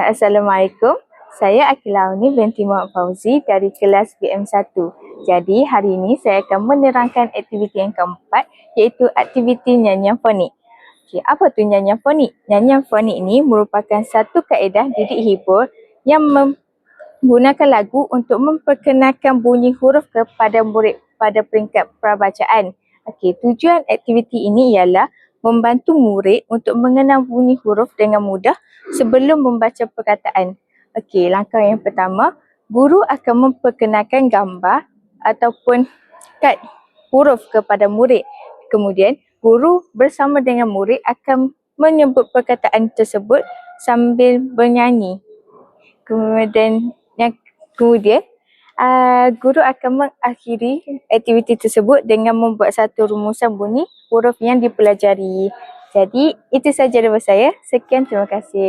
Assalamualaikum. Saya Akilauni binti Muhammad Fauzi dari kelas BM1. Jadi hari ini saya akan menerangkan aktiviti yang keempat, iaitu aktiviti nyanyian fonik. Okey, apa tu nyanyian fonik? Nyanyian fonik ini merupakan satu kaedah didik hibur yang menggunakan lagu untuk memperkenalkan bunyi huruf kepada murid pada peringkat prabacaan. Okey, tujuan aktiviti ini ialah membantu murid untuk mengenal bunyi huruf dengan mudah sebelum membaca perkataan. Okey, langkah yang pertama, guru akan memperkenalkan gambar ataupun kad huruf kepada murid. Kemudian, guru bersama dengan murid akan menyebut perkataan tersebut sambil bernyanyi. Kemudian, guru akan mengakhiri aktiviti tersebut dengan membuat satu rumusan bunyi huruf yang dipelajari. Jadi, itu sahaja daripada saya. Sekian, terima kasih.